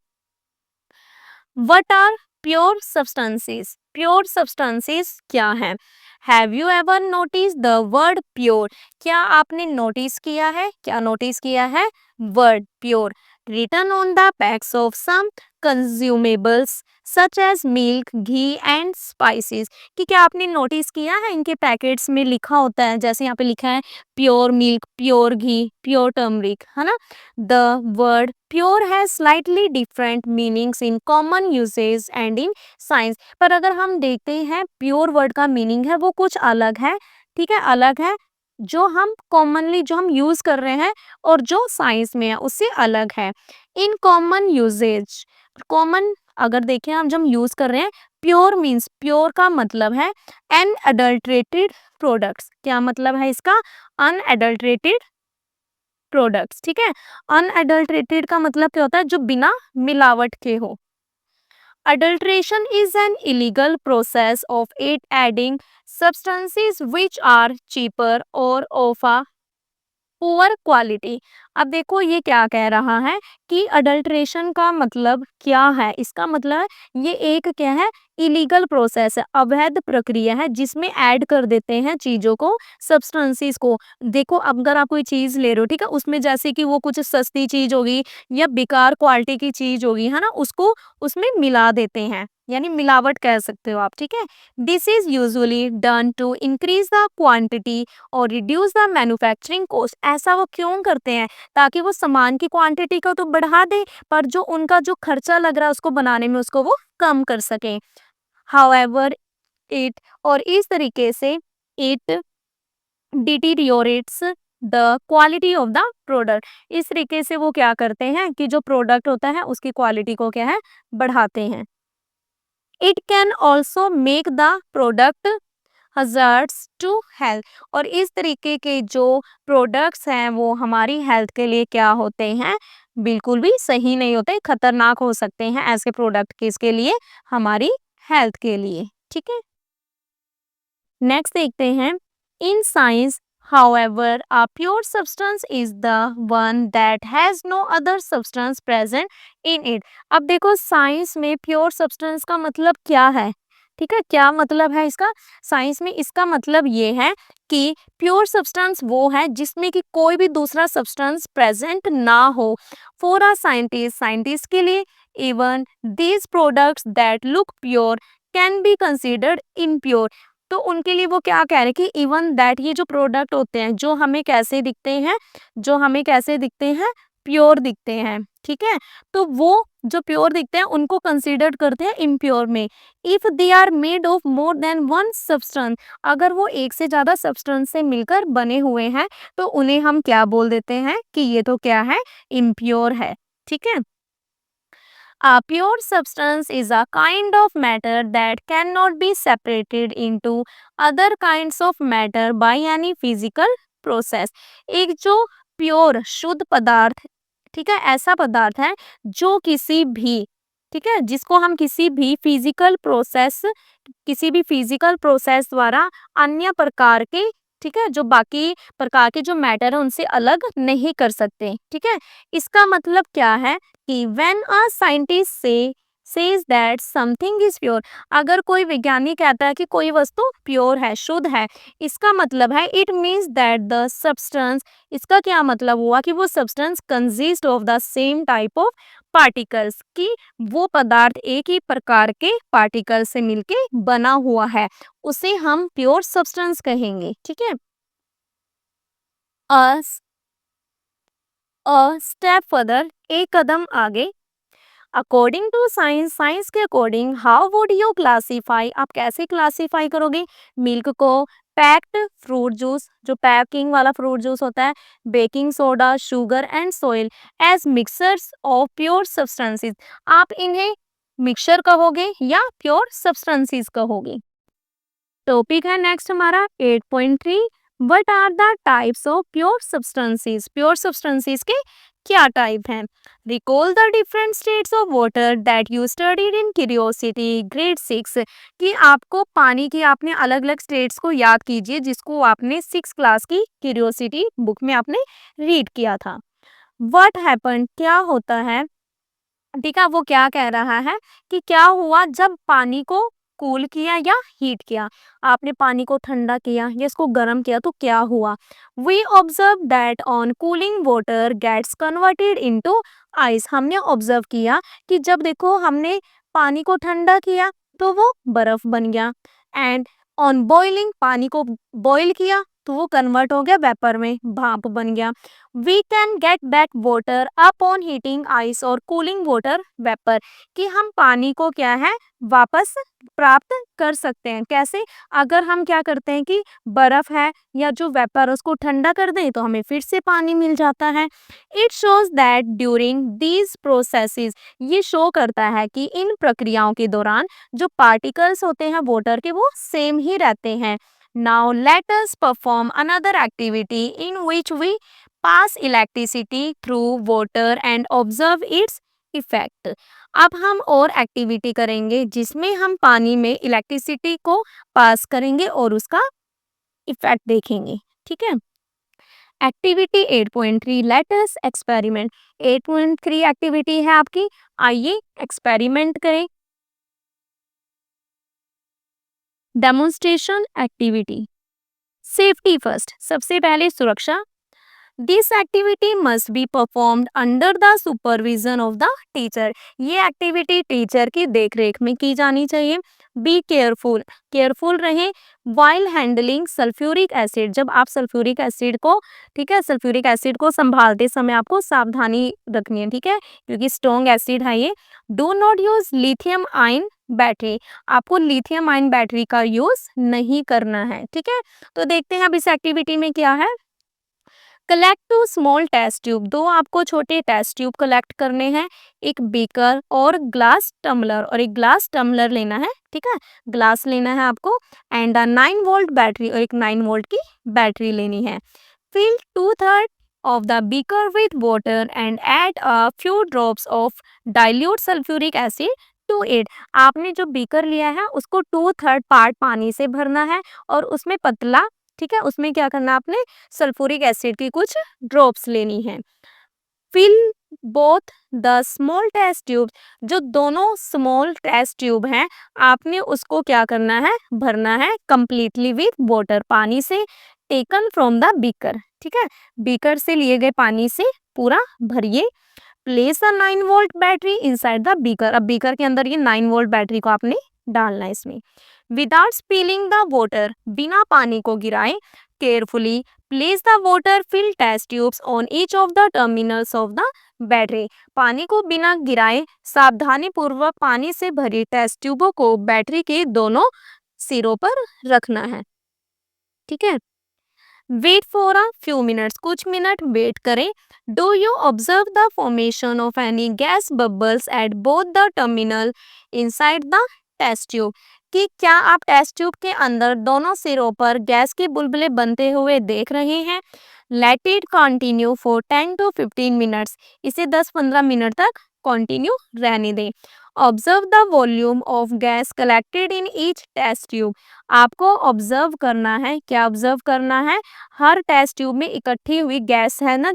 what are pure substances, pure substances क्या है। Have you ever notice the word pure, क्या आपने नोटिस किया है, क्या नोटिस किया है, word pure written on the packs of some consumables such as milk, ghee and spices, कि क्या आपने नोटिस किया है इनके पैकेट्स में लिखा होता है, जैसे यहाँ पे लिखा है प्योर मिल्क, प्योर घी, प्योर टर्मरिक, है ना। The word pure has slightly different meanings in common usage and in science, पर अगर हम देखते हैं प्योर वर्ड का मीनिंग है वो कुछ अलग है, ठीक है, अलग है, जो हम कॉमनली जो हम यूज कर रहे हैं और जो साइंस में है उससे अलग है। इन कॉमन यूजेज, कॉमन अगर देखें हम जब यूज कर रहे हैं, प्योर मीन्स, प्योर का मतलब है अनएडल्ट्रेटेड प्रोडक्ट्स, क्या मतलब है इसका, अनएडल्ट्रेटेड प्रोडक्ट्स, ठीक है। अनएडल्ट्रेटेड का मतलब क्या होता है, जो बिना मिलावट के हो। Adulteration is an illegal process of it adding substances which are cheaper or of a poor quality. अब देखो ये क्या कह रहा है कि अडल्ट्रेशन का मतलब क्या है, इसका मतलब है ये एक क्या है, इलीगल प्रोसेस है, अवैध प्रक्रिया है जिसमें ऐड कर देते हैं चीजों को, सब्सटेंसेस को। देखो अब अगर आप कोई चीज ले रहे हो, ठीक है, उसमें जैसे कि वो कुछ सस्ती चीज होगी या बेकार क्वालिटी की चीज होगी, है ना, उसको उसमें मिला देते हैं, यानी मिलावट कह सकते हो आप, ठीक है। This is usually done to increase the quantity और रिड्यूस द मैन्युफैक्चरिंग कॉस्ट, ऐसा वो क्यों करते हैं, ताकि वो सामान की क्वांटिटी को तो बढ़ा दे पर जो उनका जो खर्चा लग रहा है उसको बनाने में उसको वो कम कर सकें। हाउएवर इट, और इस तरीके से it deteriorates the quality of the product, इस तरीके से वो क्या करते हैं कि जो प्रोडक्ट होता है उसकी क्वालिटी को क्या है, बढ़ाते हैं। It can also make the product hazards to health, और इस तरीके के जो प्रोडक्ट्स हैं वो हमारी हेल्थ के लिए क्या होते हैं, बिल्कुल भी सही नहीं होते, खतरनाक हो सकते हैं ऐसे प्रोडक्ट किसके लिए, हमारी हेल्थ के लिए, ठीक है। नेक्स्ट देखते हैं, in science however a pure substance is the one that has no other substance present in it। अब देखो साइंस में प्योर सब्सटेंस का मतलब क्या है, ठीक है, क्या मतलब है इसका, साइंस में इसका मतलब ये है कि प्योर सब्सटेंस वो है जिसमें कि कोई भी दूसरा सब्सटेंस प्रेजेंट ना हो। फॉर अ साइंटिस्ट, साइंटिस्ट के लिए even these products that look pure can be considered impure, तो उनके लिए वो क्या कह रहे हैं कि इवन दैट, ये जो प्रोडक्ट होते हैं जो हमें कैसे दिखते हैं, जो हमें कैसे दिखते हैं, प्योर दिखते हैं, ठीक है, तो वो जो प्योर दिखते हैं उनको कंसीडर करते हैं इम्प्योर में। If they are made of more than one substance, अगर वो एक से ज्यादा सब्सटेंस से मिलकर बने हुए हैं तो उन्हें हम क्या बोल देते हैं कि ये तो क्या है, इम्प्योर है, ठीक है। A pure substance is a kind of matter that cannot be separated into other kinds of matter by any physical process। एक जो प्योर शुद्ध पदार्थ, ठीक है, ऐसा पदार्थ है जो किसी भी, ठीक है, जिसको हम किसी भी फिजिकल प्रोसेस, किसी भी फिजिकल प्रोसेस द्वारा अन्य प्रकार के, ठीक है, जो बाकी प्रकार के जो मैटर है उनसे अलग नहीं कर सकते, ठीक है। इसका मतलब क्या है कि when a scientist says that something is pure, अगर कोई वैज्ञानिक कहता है कि कोई वस्तु प्योर है, शुद्ध है, इसका मतलब है it means that the substance, इसका क्या मतलब हुआ कि वो substance consist of the same type of particles, कि वो पदार्थ एक ही प्रकार के पार्टिकल से मिलके बना हुआ है, उसे हम प्योर सब्सटेंस कहेंगे, ठीक है। अ स्टेप फर्दर, एक कदम आगे, अकॉर्डिंग टू साइंस, साइंस के according how would you classify, आप कैसे क्लासीफाई करोगे मिल्क को, पैक्ड फ्रूट जूस, जो पैकिंग वाला फ्रूट जूस होता है, baking soda, sugar and soil as mixers of pure substances, आप इन्हें मिक्सचर कहोगे या प्योर सब्सटेंसेस कहोगे। टॉपिक है नेक्स्ट हमारा 8.3, what are the types of pure substances, pure substances के क्या टाइप हैं। Recall the different states of water that you studied in curiosity grade 6, कि आपको पानी की आपने अलग अलग स्टेट्स को याद कीजिए जिसको आपने 6 क्लास की क्यूरियोसिटी बुक में आपने रीड किया था। व्हाट हैपन, क्या होता है, ठीक है, वो क्या कह रहा है कि क्या हुआ जब पानी को कूल किया या हीट किया, आपने पानी को ठंडा किया या इसको गर्म किया तो क्या हुआ। We observe that on cooling water gets converted into ice, हमने ऑब्जर्व किया कि जब देखो हमने पानी को ठंडा किया तो वो बर्फ बन गया, एंड ऑन बॉइलिंग, पानी को बॉईल किया तो वो कन्वर्ट हो गया वेपर में, भाप बन गया। We can get back water up on heating ice और कूलिंग वाटर वेपर, कि हम पानी को क्या है वापस प्राप्त कर सकते हैं, कैसे, अगर हम क्या करते हैं कि बर्फ है या जो वेपर उसको ठंडा कर दें तो हमें फिर से पानी मिल जाता है। It shows that during these processes, ये शो करता है कि इन प्रक्रियाओं के दौरान जो पार्टिकल्स होते हैं वाटर के वो सेम ही रहते हैं। Now let us perform another activity in which we pass electricity through water and observe its effect. अब हम और एक्टिविटी करेंगे जिसमें हम पानी में इलेक्ट्रिसिटी को पास करेंगे और उसका इफेक्ट देखेंगे, ठीक है। Activity 8.3, late us experiment, 8.3 activity है आपकी, आइए एक्सपेरिमेंट करें। डेमोन्स्ट्रेशन एक्टिविटी, सेफ्टी फर्स्ट, सबसे पहले सुरक्षा। This activity must be performed under the supervision of the teacher, ये एक्टिविटी टीचर की देखरेख में की जानी चाहिए। बी केयरफुल, केयरफुल रहें वाइल हैंडलिंग सल्फ्यूरिक एसिड, जब आप सल्फ्यूरिक एसिड को, ठीक है, सल्फ्यूरिक एसिड को संभालते समय आपको सावधानी रखनी है, ठीक है, क्योंकि स्ट्रॉन्ग एसिड है ये। Do not use lithium ion battery, आपको लिथियम आयन बैटरी का यूज नहीं करना है, ठीक है। तो देखते हैं अब इस एक्टिविटी में क्या है। Collect two small test tube, दो आपको छोटे टेस्ट ट्यूब कलेक्ट करने हैं, एक बीकर और ग्लास टम्बलर, और एक ग्लास टम्बलर लेना है, ठीक है, ग्लास लेना है आपको, एंड 9 वोल्ट बैटरी, और एक 9 वोल्ट की बैटरी लेनी है। Fill 2/3 of the beaker with water and add a few drops of dilute sulfuric acid to it, आपने जो बीकर लिया है उसको 2/3 पार्ट पानी से भरना है और उसमें पतला, ठीक है, उसमें क्या करना है आपने सल्फ्यूरिक एसिड की कुछ ड्रॉप्स लेनी है। Fill both the small test tube, जो दोनों स्मॉल टेस्ट ट्यूब हैं आपने उसको क्या करना है भरना है कंप्लीटली विथ वाटर, पानी से, टेकन फ्रॉम द बीकर, ठीक है, बीकर से लिए गए पानी से पूरा भरिए। Place a 9 volt battery inside the beaker, अब बीकर के अंदर ये 9 वोल्ट बैटरी को आपने डालना है इसमें। विदाउट स्पिलिंग द वाटर, बिना पानी को गिराए, carefully place the water fill test tubes on each of the terminals of the battery, पानी को बिना गिराए सावधानी पूर्वक पानी से भरी टेस्ट ट्यूबों को बैटरी के दोनों सिरों पर रखना है, ठीक है। Wait for a few minutes, कुछ मिनट वेट करें। Do you observe the formation of any gas bubbles at both the terminal inside the test tube, कि क्या आप टेस्ट ट्यूब के अंदर दोनों सिरों पर गैस के बुलबुले बनते हुए देख रहे हैं। Let it continue for 10 to 15 minutes, इसे 10-15 मिनट तक कंटिन्यू रहने दें। Observe the volume of gas collected in each test tube. आपको ऑब्जर्व करना है, क्या ऑब्जर्व करना है, हर टेस्ट ट्यूब में इकट्ठी हुई गैस है ना,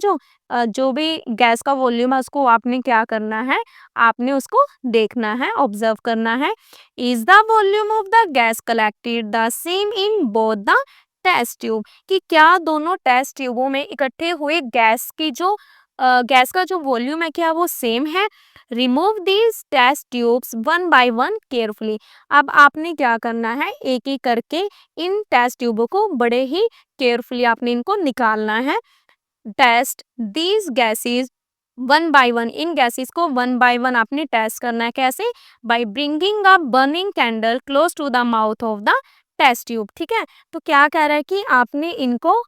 जो भी गैस का वॉल्यूम है उसको आपने क्या करना है, आपने उसको देखना है, ऑब्जर्व करना है। Is the volume of the gas collected the same in both the test tube, कि क्या दोनों टेस्ट ट्यूबों में इकट्ठे हुए गैस का जो वॉल्यूम है क्या वो सेम है। Remove these test tubes one by one carefully. अब आपने क्या करना है, एक एक करके इन टेस्ट ट्यूबों को बड़े ही केयरफुली आपने इनको निकालना है। Test these gases one by one, इन गैसेस को वन बाय वन आपने टेस्ट करना है। कैसे? By bringing a burning candle close to the mouth of the test tube. ठीक है, तो क्या कह रहा है कि आपने इनको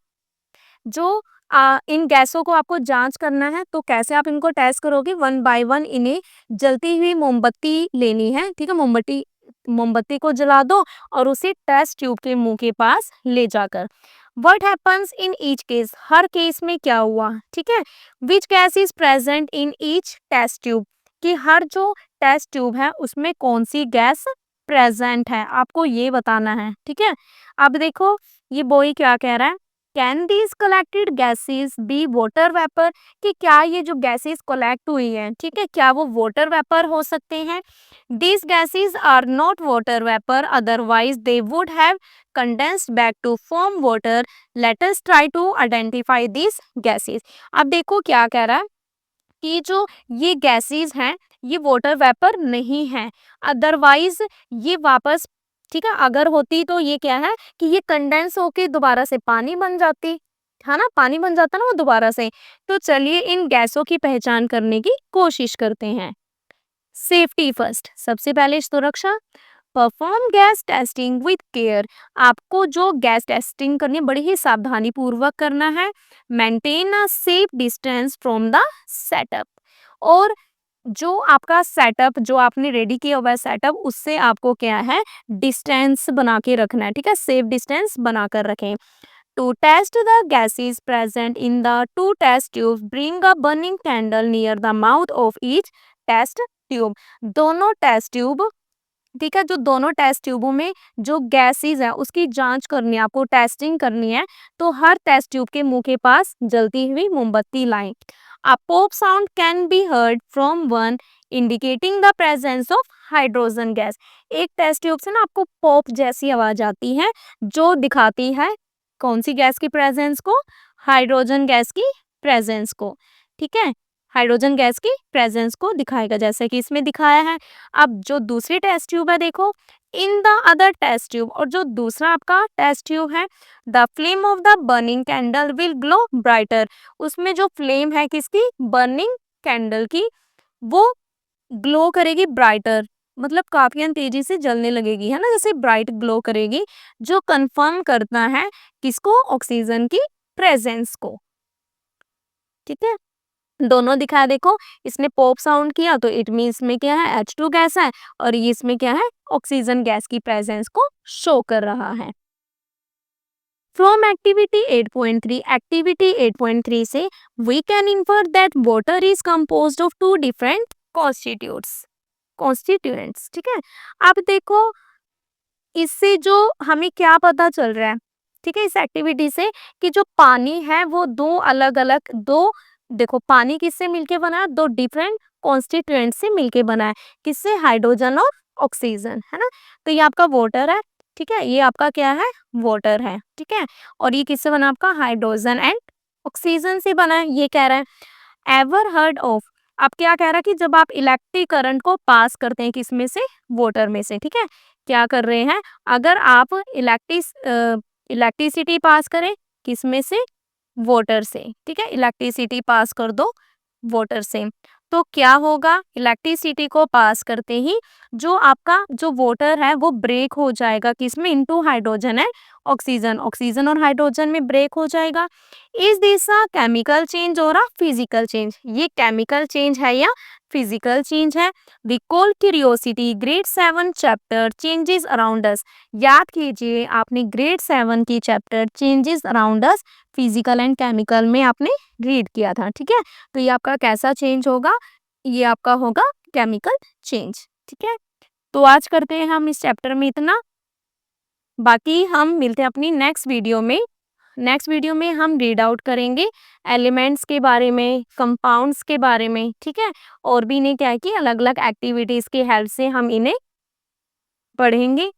जो इन गैसों को आपको जांच करना है, तो कैसे आप इनको टेस्ट करोगे, वन बाय वन इन्हें जलती हुई मोमबत्ती लेनी है। ठीक है, मोमबत्ती मोमबत्ती को जला दो और उसे टेस्ट ट्यूब के मुंह के पास ले जाकर। What happens in each case? Her case में क्या हुआ, ठीक है। Which gas is present in each test tube? कि हर जो टेस्ट ट्यूब है उसमें कौन सी गैस प्रेजेंट है, आपको ये बताना है। ठीक है, अब देखो ये बॉय क्या कह रहा है, can these collected gases be water vapour, कि क्या ये जो गैसेस कलेक्ट हुई है, ठीक है, क्या वो वाटर वेपर हो सकते हैं। These gases are not water vapour, otherwise they would have condensed back to form water. Let us try to identify these gases. अब देखो क्या कह रहा है कि जो ये गैसेस हैं ये वाटर वेपर नहीं है, अदरवाइज ये वापस, ठीक है, अगर होती तो ये क्या है कि ये कंडेंस होके दोबारा से पानी बन जाती है ना, पानी बन जाता ना वो दोबारा से। तो चलिए इन गैसों की पहचान करने की कोशिश करते हैं। सेफ्टी फर्स्ट, सबसे पहले सुरक्षा। Perform gas testing with care, आपको जो गैस टेस्टिंग करनी है बड़ी ही सावधानी पूर्वक करना है। Maintain a safe distance from the setup, और जो आपका सेटअप जो आपने रेडी किया हुआ है सेटअप, उससे आपको क्या है, डिस्टेंस बना के रखना है। ठीक है, सेफ डिस्टेंस बनाकर रखें। To test the gases present in the two test tube, bring a burning candle near the mouth of each test tube. दोनों टेस्ट ट्यूब, ठीक है, जो दोनों टेस्ट ट्यूबों में जो गैसेस है उसकी जांच करनी है, आपको टेस्टिंग करनी है, तो हर टेस्ट ट्यूब के मुंह के पास जलती हुई मोमबत्ती लाएं। A pop sound can be heard from one, indicating the presence of hydrogen gas। एक टेस्ट ट्यूब से ना आपको पॉप जैसी आवाज आती है जो दिखाती है कौन सी गैस की प्रेजेंस को, हाइड्रोजन गैस की प्रेजेंस को। ठीक है, हाइड्रोजन गैस की प्रेजेंस को दिखाएगा जैसे कि इसमें दिखाया है। अब जो दूसरी टेस्ट ट्यूब है देखो, in the other test tube, और जो दूसरा आपका टेस्ट ट्यूब है, the flame of the burning candle will glow brighter, उसमें जो फ्लेम है किसकी, बर्निंग कैंडल की, वो ग्लो करेगी ब्राइटर, मतलब काफी तेजी से जलने लगेगी, है ना, जैसे ब्राइट ग्लो करेगी, जो कंफर्म करता है किसको, ऑक्सीजन की प्रेजेंस को। ठीक है, दोनों दिखाया देखो, इसने पॉप साउंड किया तो इट मीन्स में क्या है, H2 गैस है, और ये इसमें क्या है, ऑक्सीजन गैस की प्रेजेंस को शो कर रहा है। फ्रॉम एक्टिविटी 8.3 से we can infer that water is composed of two different constituents. ठीक है, अब देखो इससे जो हमें क्या पता चल रहा है, ठीक है, इस एक्टिविटी से कि जो पानी है वो दो अलग अलग, दो, देखो पानी किससे मिलके बना है, दो डिफरेंट कॉन्स्टिट्यूएंट से मिलके बना है, किससे, हाइड्रोजन और ऑक्सीजन, है ना। तो ये आपका वाटर है, ठीक है, ये आपका क्या है, वाटर है, ठीक है, और ये किससे बना आपका, हाइड्रोजन एंड ऑक्सीजन से बना है, ये कह रहा है। एवर हर्ड ऑफ, अब क्या कह रहा है कि जब आप इलेक्ट्रिक करंट को पास करते हैं किसमें से, वाटर में से, ठीक है, क्या कर रहे हैं, अगर आप इलेक्ट्रिसिटी पास करें किसमें से, वाटर से, ठीक है, इलेक्ट्रिसिटी पास कर दो वाटर से, तो क्या होगा, इलेक्ट्रिसिटी को पास करते ही जो आपका जो वाटर है वो ब्रेक हो जाएगा किसमें, into hydrogen and oxygen, oxygen और हाइड्रोजन में ब्रेक हो जाएगा। Is this a chemical change और अ फिजिकल चेंज, ये केमिकल चेंज है या फिजिकल चेंज है। Recall curiosity grade 7 chapter changes around us, याद कीजिए आपने ग्रेड 7 की chapter changes around us physical and chemical में आपने रीड किया था। ठीक है, तो ये आपका कैसा चेंज होगा, ये आपका होगा केमिकल चेंज। ठीक है, तो आज करते हैं हम इस चैप्टर में इतना। बाकी हम मिलते हैं अपनी नेक्स्ट वीडियो में हम रीड आउट करेंगे एलिमेंट्स के बारे में, कंपाउंड्स के बारे में, ठीक है, और भी इन्हें क्या है कि अलग अलग एक्टिविटीज की हेल्प से हम इन्हें पढ़ेंगे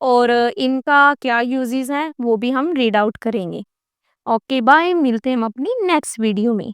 और इनका क्या यूजेस हैं वो भी हम रीड आउट करेंगे। ओके बाय, मिलते हैं हम अपनी नेक्स्ट वीडियो में।